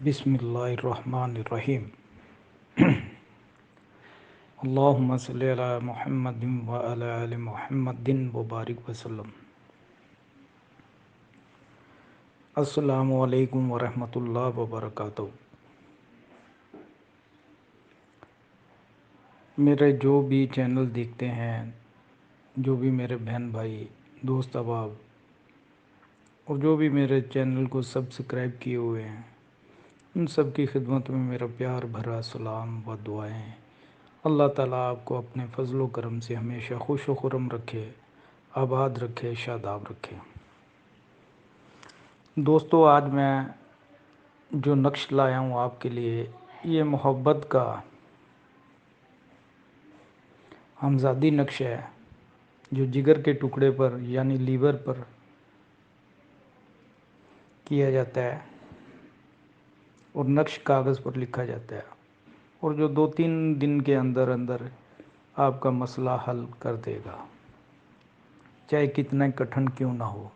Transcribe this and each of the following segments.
بسم اللہ الرحمن الرحیم اللہم صلی علی محمد وعلی آل محمد وبارک وسلم۔ السلام علیکم ورحمۃ اللہ وبرکاتہ۔ میرے جو بھی چینل دیکھتے ہیں، جو بھی میرے بہن بھائی دوست احباب اور جو بھی میرے چینل کو سبسکرائب کیے ہوئے ہیں، ان سب کی خدمت میں میرا پیار بھرا سلام و دعائیں۔ اللہ تعالیٰ آپ کو اپنے فضل و کرم سے ہمیشہ خوش و خرم رکھے، آباد رکھے، شاداب رکھے۔ دوستو، آج میں جو نقش لایا ہوں آپ کے لیے، یہ محبت کا ہمزادی نقش ہے، جو جگر کے ٹکڑے پر یعنی لیور پر کیا جاتا ہے اور نقش کاغذ پر لکھا جاتا ہے، اور جو 2-3 دن کے اندر اندر آپ کا مسئلہ حل کر دے گا، چاہے کتنا کٹھن کیوں نہ ہو۔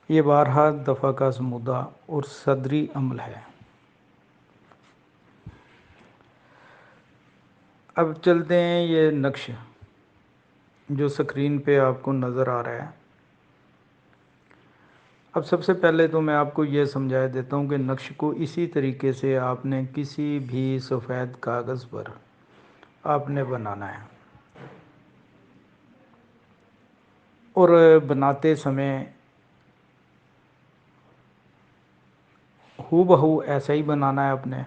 یہ بارہا دفعہ کا آزمودہ اور صدری عمل ہے۔ اب چلتے ہیں یہ نقش جو سکرین پہ آپ کو نظر آ رہا ہے۔ اب سب سے پہلے تو میں آپ کو یہ سمجھا دیتا ہوں کہ نقش کو اسی طریقے سے آپ نے کسی بھی سفید کاغذ پر آپ نے بنانا ہے، اور بناتے سمے ہو بہو ایسا ہی بنانا ہے، آپ نے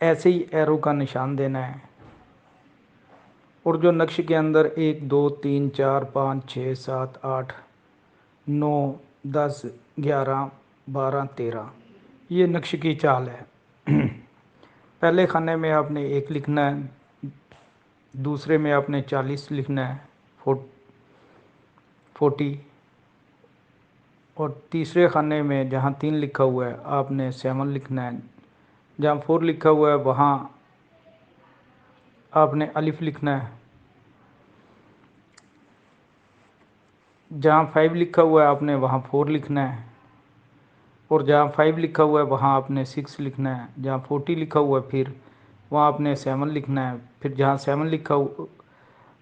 ایسے ہی ایرو کا نشان دینا ہے، اور جو نقش کے اندر 1 2 3 4 5 6 7 8 9 10 11 12 13 یہ نقش کی چال ہے۔ پہلے خانے میں آپ نے 1 لکھنا ہے، دوسرے میں آپ نے 40 لکھنا ہے 40، اور تیسرے خانے میں جہاں 3 لکھا ہوا ہے آپ نے 7 لکھنا ہے، جہاں 4 لکھا ہوا ہے وہاں آپ نے الف لکھنا ہے، جہاں 5 لکھا ہوا ہے آپ نے وہاں 4 لکھنا ہے، اور جہاں 5 لکھا ہوا ہے وہاں آپ نے 6 لکھنا ہے، جہاں 40 لکھا ہوا ہے پھر وہاں آپ نے 7 لکھنا ہے، پھر جہاں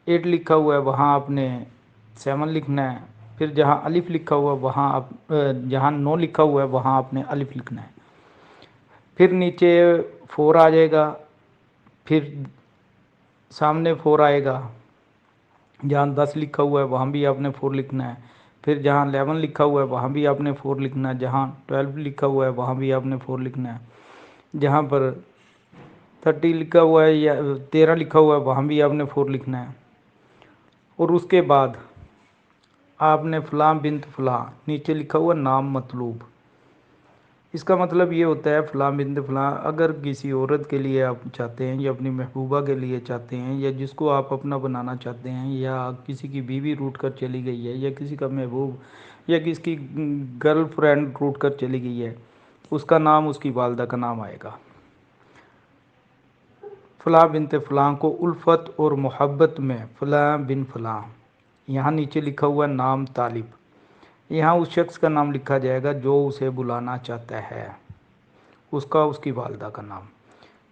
8 لکھا ہوا ہے وہاں آپ نے 7 لکھنا ہے، پھر جہاں الف لکھا ہوا ہے وہاں جہاں 9 لکھا ہوا ہے وہاں آپ نے الف لکھنا ہے، پھر نیچے 4 آ جائے گا، پھر سامنے 4 آئے گا، جہاں 10 لکھا ہوا ہے وہاں بھی آپ نے 4 لکھنا ہے، پھر جہاں 11 لکھا ہوا ہے وہاں بھی آپ نے 4 لکھنا ہے، جہاں 12 لکھا ہوا ہے وہاں بھی آپ نے 4 لکھنا ہے، جہاں پر 30 لکھا ہوا ہے یا 13 لکھا ہوا ہے وہاں بھی آپ نے 4 لکھنا ہے، اور اس کے بعد آپ نے فلاں بنت فلاں نیچے لکھا ہوا نام مطلوب۔ اس کا مطلب یہ ہوتا ہے فلاں بنت فلاں اگر کسی عورت کے لیے آپ چاہتے ہیں، یا اپنی محبوبہ کے لیے چاہتے ہیں، یا جس کو آپ اپنا بنانا چاہتے ہیں، یا کسی کی بیوی روٹ کر چلی گئی ہے، یا کسی کا محبوب یا کسی کی گرل فرینڈ روٹ کر چلی گئی ہے، اس کا نام اس کی والدہ کا نام آئے گا۔ فلاں بنت فلاں کو الفت اور محبت میں فلاں بن فلاں، یہاں نیچے لکھا ہوا نام طالب، یہاں اس شخص کا نام لکھا جائے گا جو اسے بلانا چاہتا ہے، اس کی والدہ کا نام۔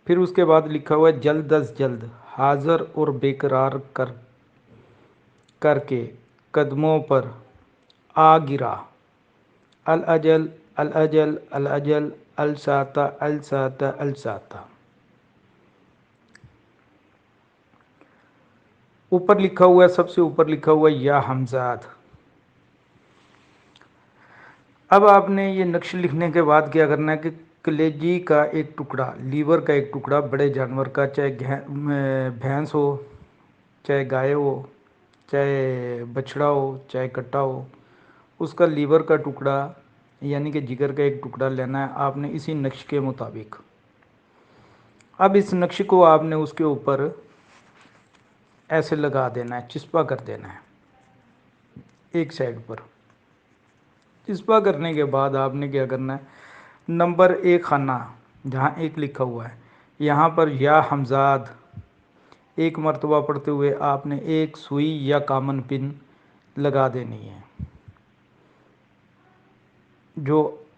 پھر اس کے بعد لکھا ہوا ہے جلد از جلد حاضر اور بے قرار کر کے قدموں پر آ گرا، الاجل الاجل الاجل الساتا الساتا الساتا۔ اوپر لکھا ہوا ہے، سب سے اوپر لکھا ہوا ہے یا حمزاد۔ اب آپ نے یہ نقش لکھنے کے بعد کیا کرنا ہے کہ کلیجی کا ایک ٹکڑا، لیور کا ایک ٹکڑا بڑے جانور کا، چاہے بھینس ہو، چاہے گائے ہو، چاہے بچڑا ہو، چاہے کٹا ہو، اس کا لیور کا ٹکڑا یعنی کہ جگر کا ایک ٹکڑا لینا ہے آپ نے اسی نقش کے مطابق۔ اب اس نقش کو آپ نے اس کے اوپر ایسے لگا دینا ہے، چسپا کر دینا ہے ایک سائڈ پر۔ چسپا کرنے کے بعد آپ نے کیا کرنا ہے، نمبر 1 خانہ جہاں 1 لکھا ہوا ہے یہاں پر یا حمزاد 1 مرتبہ پڑھتے ہوئے آپ نے 1 سوئی یا کامن پن لگا دینی ہے، جو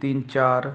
3-4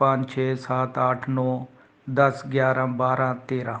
5 6 7 8 9 10 11 12 13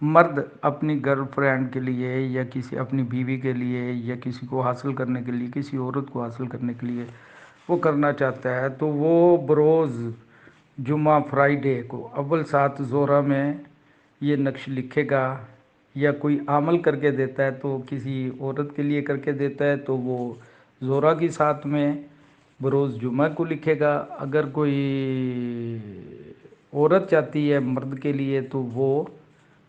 مرد اپنی گرل فرینڈ کے لیے یا کسی اپنی بیوی کے لیے یا کسی کو حاصل کرنے کے لیے، کسی عورت کو حاصل کرنے کے لیے وہ کرنا چاہتا ہے، تو وہ بروز جمعہ فرائیڈے کو اول 7 ذرا میں یہ نقش لکھے گا، یا کوئی عمل کر کے دیتا ہے تو کسی عورت کے لیے کر کے دیتا ہے تو وہ ذرا کی 7 میں بروز جمعہ کو لکھے گا۔ اگر کوئی عورت چاہتی ہے مرد کے لیے تو وہ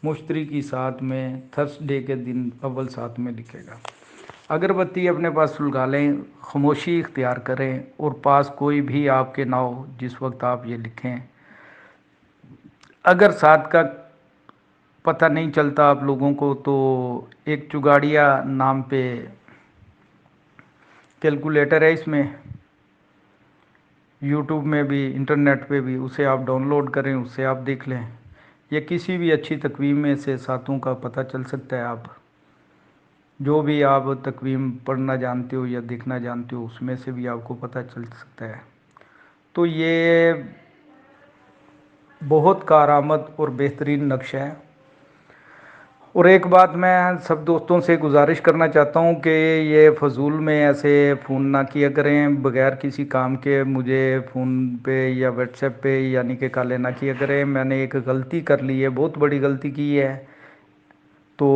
مشتری کی 7 میں تھرسڈے کے دن اول 7 میں لکھے گا۔ اگربتی اپنے پاس سلگا لیں، خاموشی اختیار کریں، اور پاس کوئی بھی آپ کے نہ ہو جس وقت آپ یہ لکھیں۔ اگر 7 کا پتہ نہیں چلتا آپ لوگوں کو تو ایک چگاڑیا نام پہ کیلکولیٹر ہے، اس میں یوٹیوب میں بھی انٹرنیٹ پہ بھی، اسے آپ ڈاؤن لوڈ کریں، اس سے آپ دیکھ لیں، یا کسی بھی اچھی تقویم میں سے 7 کا پتہ چل سکتا ہے۔ آپ جو بھی آپ تقویم پڑھنا جانتے ہو یا دیکھنا جانتے ہو اس میں سے بھی آپ کو پتہ چل سکتا ہے۔ تو یہ بہت کارآمد اور بہترین نقش ہے۔ اور ایک بات میں سب دوستوں سے گزارش کرنا چاہتا ہوں کہ یہ فضول میں ایسے فون نہ کیا کریں، بغیر کسی کام کے مجھے فون پہ یا واٹس ایپ پہ یعنی کہ کالیں نہ کیا کریں۔ میں نے ایک غلطی کر لی ہے، بہت بڑی غلطی کی ہے۔ تو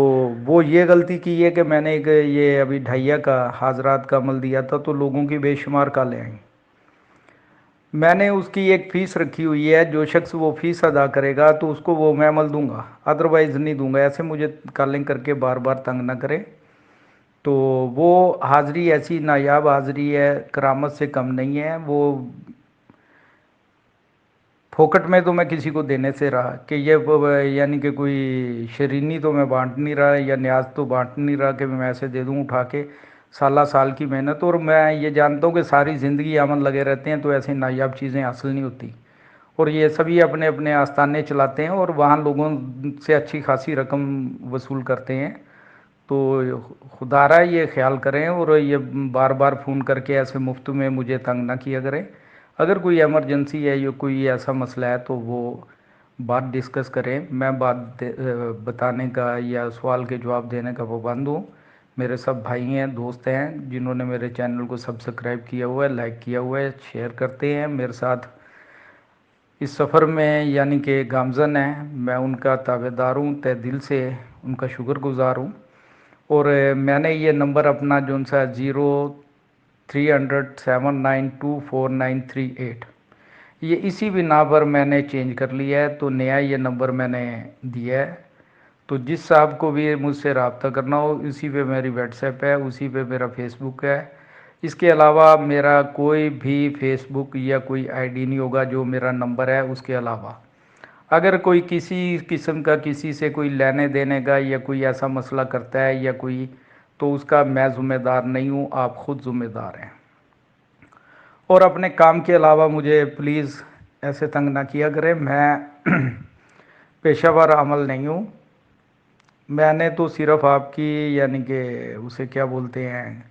وہ یہ غلطی کی ہے کہ میں نے یہ ابھی ڈھائیا کا حاضرات کا عمل دیا تھا تو لوگوں کی بے شمار کالیں آئیں۔ میں نے اس کی ایک فیس رکھی ہوئی ہے، جو شخص وہ فیس ادا کرے گا تو اس کو وہ میں عمل دوں گا، ادروائز نہیں دوں گا۔ ایسے مجھے کالنگ کر کے بار بار تنگ نہ کرے۔ تو وہ حاضری ایسی نایاب حاضری ہے، کرامت سے کم نہیں ہے۔ وہ پھوکٹ میں تو میں کسی کو دینے سے رہا کہ یہ یعنی کہ کوئی شرینی تو میں بانٹ نہیں رہا یا نیاز تو بانٹ نہیں رہا کہ میں ایسے دے دوں اٹھا کے سالہ سال کی محنت، اور میں یہ جانتا ہوں کہ ساری زندگی عمل لگے رہتے ہیں تو ایسی نایاب چیزیں حاصل نہیں ہوتی، اور یہ سبھی اپنے اپنے آستانے چلاتے ہیں اور وہاں لوگوں سے اچھی خاصی رقم وصول کرتے ہیں۔ تو خدا را یہ خیال کریں اور یہ بار بار فون کر کے ایسے مفت میں مجھے تنگ نہ کیا کریں۔ اگر کوئی ایمرجنسی ہے یا کوئی ایسا مسئلہ ہے تو وہ بات ڈسکس کریں، میں بات بتانے کا یا سوال کے جواب دینے کا پابند ہوں۔ میرے سب بھائی ہیں، دوست ہیں جنہوں نے میرے چینل کو سبسکرائب کیا ہوا ہے، لائک کیا ہوا ہے، شیئر کرتے ہیں میرے ساتھ اس سفر میں، یعنی کہ گامزن ہیں۔ میں ان کا تابع دار ہوں، تہ دل سے ان کا شکر گزار ہوں۔ اور میں نے یہ نمبر اپنا جون سا 0300792498 یہ اسی بنا پر میں نے چینج کر لیا ہے، تو نیا یہ نمبر میں نے دیا ہے۔ تو جس صاحب کو بھی مجھ سے رابطہ کرنا ہو، اسی پہ میری واٹس ایپ ہے، اسی پہ میرا فیس بک ہے۔ اس کے علاوہ میرا کوئی بھی فیس بک یا کوئی آئی ڈی نہیں ہوگا جو میرا نمبر ہے اس کے علاوہ۔ اگر کوئی کسی قسم کا کسی سے کوئی لینے دینے کا یا کوئی ایسا مسئلہ کرتا ہے یا کوئی، تو اس کا میں ذمہ دار نہیں ہوں، آپ خود ذمہ دار ہیں۔ اور اپنے کام کے علاوہ مجھے پلیز ایسے تنگ نہ کیا کریں، میں پیشہ ور عمل نہیں ہوں۔ میں نے تو صرف آپ کی یعنی کہ اسے کیا بولتے ہیں،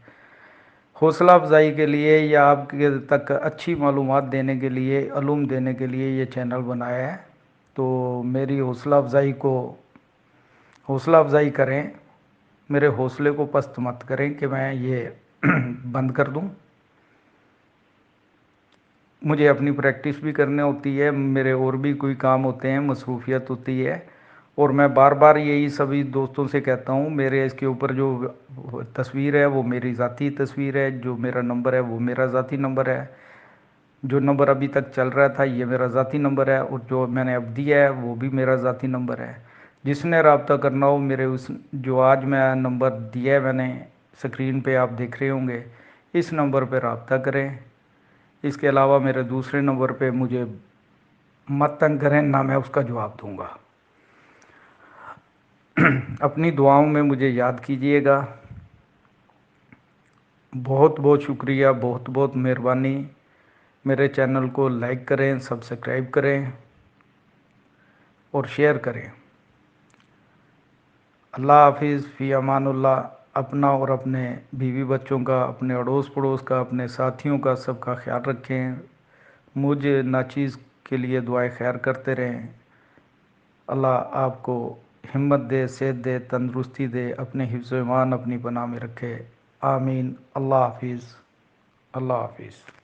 حوصلہ افزائی کے لیے یا آپ کے تک اچھی معلومات دینے کے لیے، علوم دینے کے لیے یہ چینل بنایا ہے۔ تو میری حوصلہ افزائی کریں، میرے حوصلے کو پست مت کریں کہ میں یہ بند کر دوں۔ مجھے اپنی پریکٹس بھی کرنے ہوتی ہے، میرے اور بھی کوئی کام ہوتے ہیں، مصروفیت ہوتی ہے، اور میں بار بار یہی سبھی دوستوں سے کہتا ہوں، میرے اس کے اوپر جو تصویر ہے وہ میری ذاتی تصویر ہے، جو میرا نمبر ہے وہ میرا ذاتی نمبر ہے، جو نمبر ابھی تک چل رہا تھا یہ میرا ذاتی نمبر ہے، اور جو میں نے اب دیا ہے وہ بھی میرا ذاتی نمبر ہے۔ جس نے رابطہ کرنا ہو میرے اس جو آج میں نمبر دیا ہے میں نے اسکرین پہ آپ دیکھ رہے ہوں گے، اس نمبر پہ رابطہ کریں۔ اس کے علاوہ میرے دوسرے نمبر پہ مجھے مت تنگ کریں، نہ میں اس کا جواب دوں گا۔ اپنی دعاؤں میں مجھے یاد کیجئے گا۔ بہت بہت شکریہ، بہت بہت مہربانی۔ میرے چینل کو لائک کریں، سبسکرائب کریں اور شیئر کریں۔ اللہ حافظ، فی امان اللہ۔ اپنا اور اپنے بیوی بچوں کا، اپنے اڑوس پڑوس کا، اپنے ساتھیوں کا، سب کا خیال رکھیں۔ مجھے ناچیز کے لیے دعائیں خیر کرتے رہیں۔ اللہ آپ کو ہمت دے، صحت دے، تندرستی دے، اپنے حفظ و ایمان اپنی پناہ میں رکھے، آمین۔ اللہ حافظ، اللہ حافظ۔